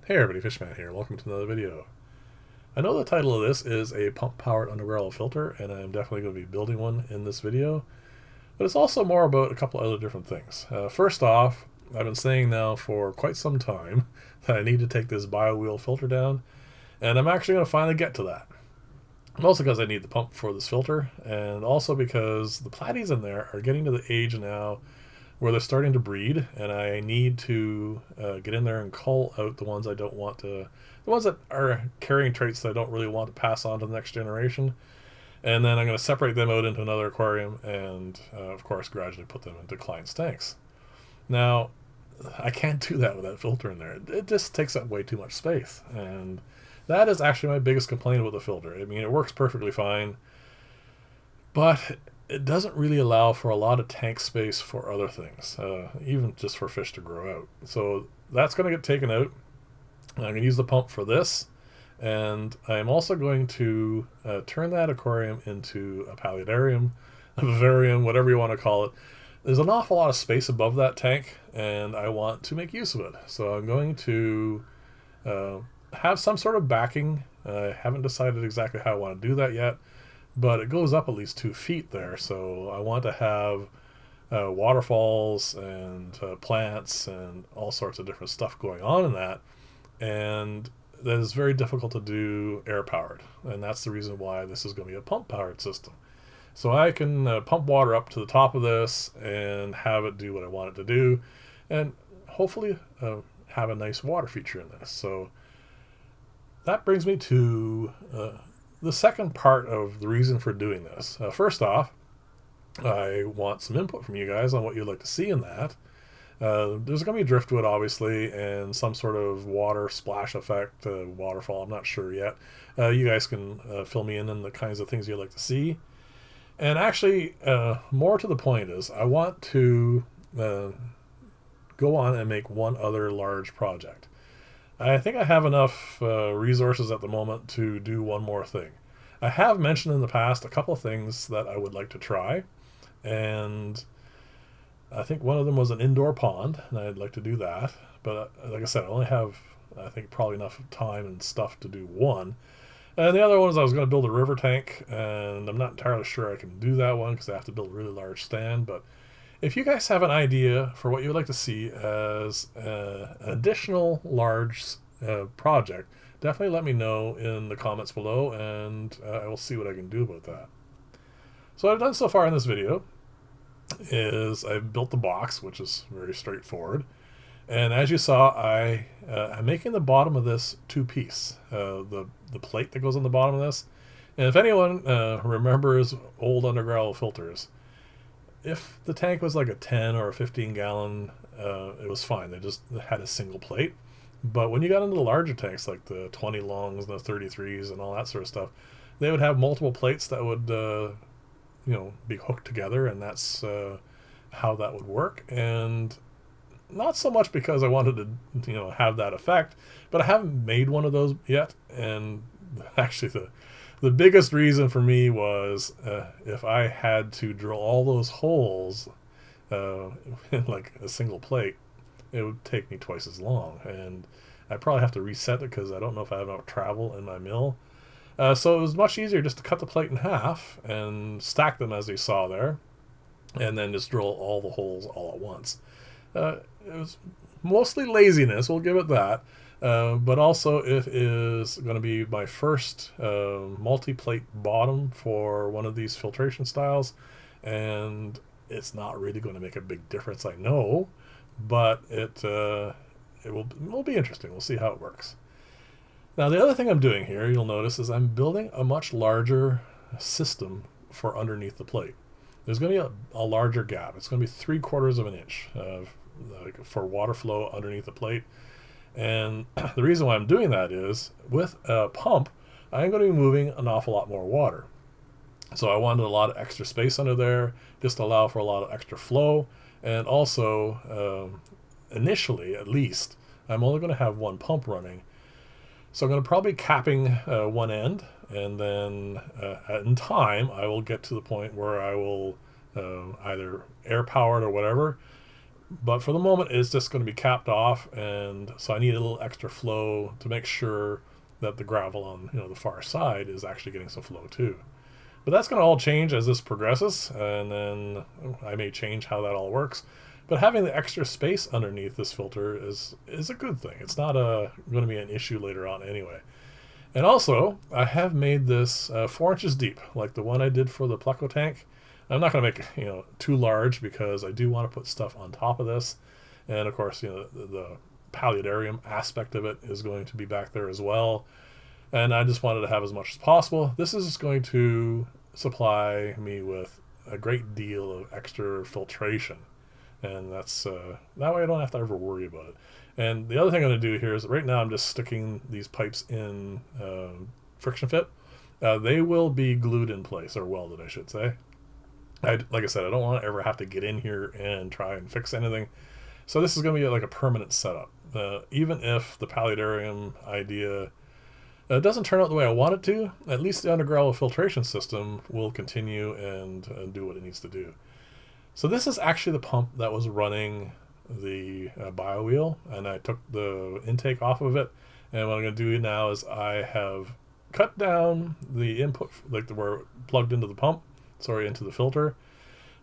Hey everybody, Fishman here. Welcome to another video. I know the title of this is a pump-powered underground filter, and I'm definitely going to be building one in this video. But it's also more about a couple other different things. First off, I've been saying now for quite some time that I need to take this bio-wheel filter down, and I'm actually going to finally get to that. Mostly because I need the pump for this filter, and also because the platies in there are getting to the age now where they're starting to breed, and I need to get in there and cull out the ones I don't want to, the ones that are carrying traits that I don't really want to pass on to the next generation. And then I'm going to separate them out into another aquarium and, of course, gradually put them into client tanks. Now, I can't do that with that filter in there. It just takes up way too much space. And that is actually my biggest complaint about the filter. I mean, it works perfectly fine, but it doesn't really allow for a lot of tank space for other things, even just for fish to grow out. So that's going to get taken out. I'm going to use the pump for this, and I'm also going to turn that aquarium into a paludarium, a vivarium, whatever you want to call it. There's an awful lot of space above that tank, and I want to make use of it. So I'm going to have some sort of backing. I haven't decided exactly how I want to do that yet, but it goes up at least 2 feet there, so I want to have waterfalls and plants and all sorts of different stuff going on in that, and that is very difficult to do air powered, and that's the reason why this is going to be a pump powered system. So I can pump water up to the top of this and have it do what I want it to do, and hopefully have a nice water feature in this. So that brings me to the second part of the reason for doing this. First off, I want some input from you guys on what you'd like to see in that. There's going to be driftwood, obviously, and some sort of water splash effect, waterfall. I'm not sure yet. You guys can fill me in on the kinds of things you'd like to see. And actually, more to the point is, I want to go on and make one other large project. I think I have enough resources at the moment to do one more thing. I have mentioned in the past a couple of things that I would like to try, and I think one of them was an indoor pond, and I'd like to do that. But like I said, I only have, I think, probably enough time and stuff to do one. And the other one is I was going to build a river tank, and I'm not entirely sure I can do that one because I have to build a really large stand. But if you guys have an idea for what you would like to see as an additional large project, definitely let me know in the comments below, and I will see what I can do about that. So what I've done so far in this video is I've built the box, which is very straightforward. And as you saw, I'm making the bottom of this 2-piece, the plate that goes on the bottom of this. And if anyone remembers old underground filters, if the tank was like a 10 or a 15 gallon, it was fine. They just had a single plate. But when you got into the larger tanks, like the 20 longs and the 33s and all that sort of stuff, they would have multiple plates that would, be hooked together, and that's how that would work. And not so much because I wanted to, have that effect, but I haven't made one of those yet. And actually, the biggest reason for me was if I had to drill all those holes in like a single plate, it would take me twice as long, and I'd probably have to reset it because I don't know if I have enough travel in my mill. So it was much easier just to cut the plate in half and stack them as you saw there, and then just drill all the holes all at once. It was mostly laziness, we'll give it that. But also it is going to be my first multi-plate bottom for one of these filtration styles, and it's not really going to make a big difference, I know, but it will be interesting. We'll see how it works. Now the other thing I'm doing here, you'll notice, is I'm building a much larger system for underneath the plate. There's going to be a larger gap. It's going to be 3/4 of an inch for water flow underneath the plate. And the reason why I'm doing that is, with a pump, I'm going to be moving an awful lot more water. So I wanted a lot of extra space under there, just to allow for a lot of extra flow. And also, initially at least, I'm only going to have one pump running. So I'm going to probably be capping one end, and then in time I will get to the point where I will either air power it or whatever, But for the moment, it's just going to be capped off, and so I need a little extra flow to make sure that the gravel on the far side is actually getting some flow too. But that's going to all change as this progresses, and then I may change how that all works. But having the extra space underneath this filter is a good thing. It's not going to be an issue later on anyway. And also, I have made this 4 inches deep, like the one I did for the pleco tank. I'm not going to make it too large because I do want to put stuff on top of this. And of course, the paludarium aspect of it is going to be back there as well. And I just wanted to have as much as possible. This is going to supply me with a great deal of extra filtration. And that's that way I don't have to ever worry about it. And the other thing I'm going to do here is right now I'm just sticking these pipes in friction fit. They will be glued in place, or welded I should say. Like I said, I don't want to ever have to get in here and try and fix anything. So this is going to be like a permanent setup. Even if the paludarium idea doesn't turn out the way I want it to, at least the underground filtration system will continue and do what it needs to do. So this is actually the pump that was running the bio wheel, and I took the intake off of it. And what I'm going to do now is I have cut down the input, like where it plugged into the pump, into the filter,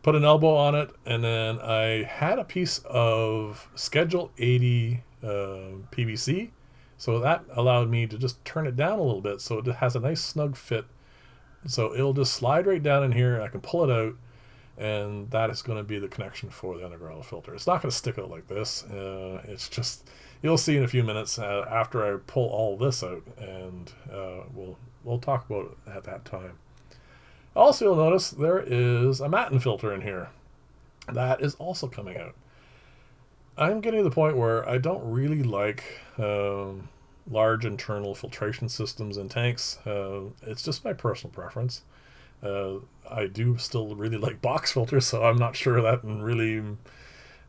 put an elbow on it, and then I had a piece of Schedule 80 PVC, so that allowed me to just turn it down a little bit so it has a nice snug fit. So it'll just slide right down in here, and I can pull it out, and that is going to be the connection for the underground filter. It's not going to stick out like this. It's just, you'll see in a few minutes after I pull all this out, and we'll talk about it at that time. Also, you'll notice there is a matin filter in here. That is also coming out. I'm getting to the point where I don't really like large internal filtration systems in tanks. It's just my personal preference. I do still really like box filters, so I'm not sure that really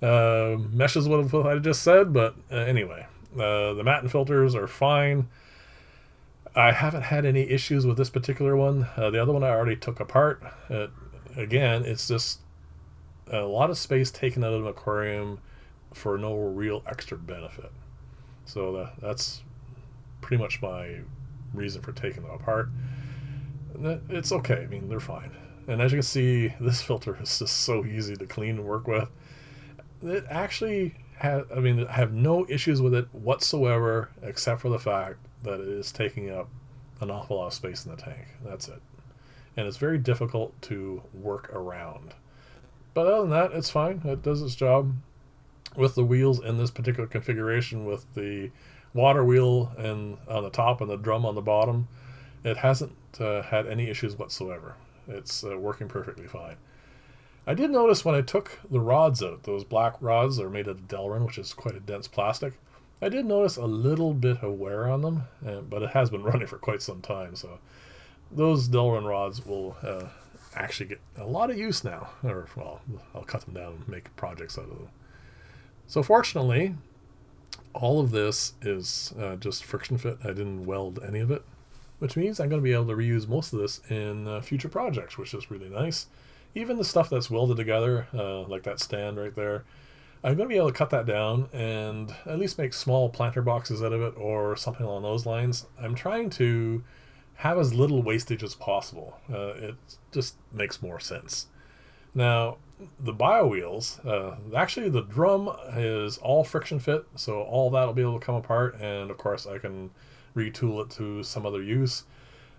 meshes with what I just said, but anyway, the matin filters are fine. I haven't had any issues with this particular one. The other one I already took apart. Again, it's just a lot of space taken out of an aquarium for no real extra benefit. So that's pretty much my reason for taking them apart. It's okay. I mean, they're fine. And as you can see, this filter is just so easy to clean and work with. It actually I have no issues with it whatsoever, except for the fact that it is taking up an awful lot of space in the tank. That's it. And it's very difficult to work around. But other than that, it's fine. It does its job. With the wheels in this particular configuration, with the water wheel and on the top and the drum on the bottom, it hasn't had any issues whatsoever. It's working perfectly fine. I did notice when I took the rods out, those black rods are made of Delrin, which is quite a dense plastic. I did notice a little bit of wear on them, but it has been running for quite some time, so those Delrin rods will actually get a lot of use now. Or, well, I'll cut them down and make projects out of them. So fortunately, all of this is just friction fit. I didn't weld any of it, which means I'm going to be able to reuse most of this in future projects, which is really nice. Even the stuff that's welded together, like that stand right there, I'm going to be able to cut that down and at least make small planter boxes out of it or something along those lines. I'm trying to have as little wastage as possible. It just makes more sense. Now, the bio wheels, actually the drum is all friction fit, so all that will be able to come apart, and of course I can retool it to some other use.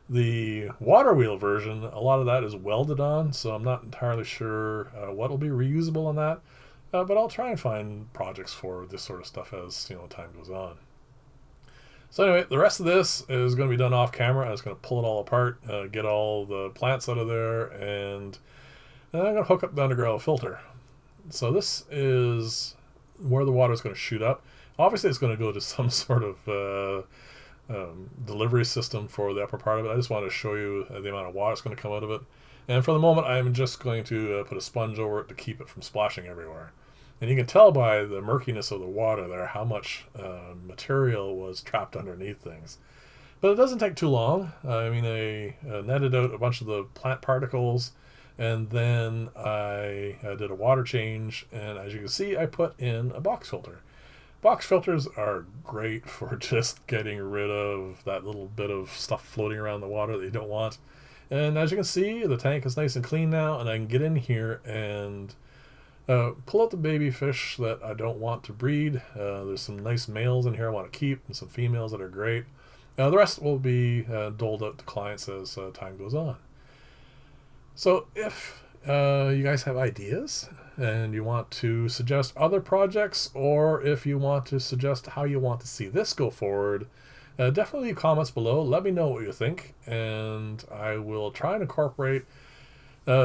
The water wheel version, a lot of that is welded on, so I'm not entirely sure what will be reusable on that, but I'll try and find projects for this sort of stuff as time goes on. So anyway, the rest of this is going to be done off camera. I'm just going to pull it all apart, get all the plants out of there, and then I'm going to hook up the underground filter. So this is where the water is going to shoot up. Obviously it's going to go to some sort of delivery system for the upper part of it. I just wanted to show you the amount of water that's going to come out of it. And for the moment, I'm just going to put a sponge over it to keep it from splashing everywhere. And you can tell by the murkiness of the water there how much material was trapped underneath things. But it doesn't take too long. I netted out a bunch of the plant particles. And then I did a water change, and as you can see, I put in a box filter. Box filters are great for just getting rid of that little bit of stuff floating around the water that you don't want. And as you can see, the tank is nice and clean now, and I can get in here and pull out the baby fish that I don't want to breed. There's some nice males in here I want to keep, and some females that are great. The rest will be doled out to clients as time goes on. So if you guys have ideas and you want to suggest other projects, or if you want to suggest how you want to see this go forward, definitely leave comments below. Let me know what you think, and I will try and incorporate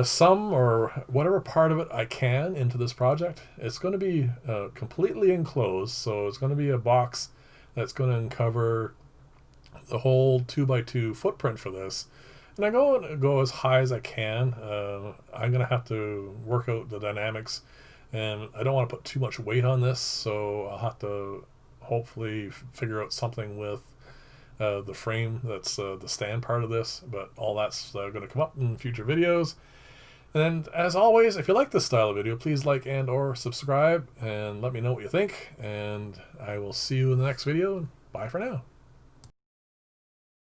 some or whatever part of it I can into this project. It's going to be completely enclosed, so it's going to be a box that's going to uncover the whole 2x2 footprint for this. And I go as high as I can. I'm going to have to work out the dynamics, and I don't want to put too much weight on this, so I'll have to hopefully figure out something with the frame that's the stand part of this, but all that's going to come up in future videos. And as always, if you like this style of video, please like and or subscribe, and let me know what you think, and I will see you in the next video. Bye for now.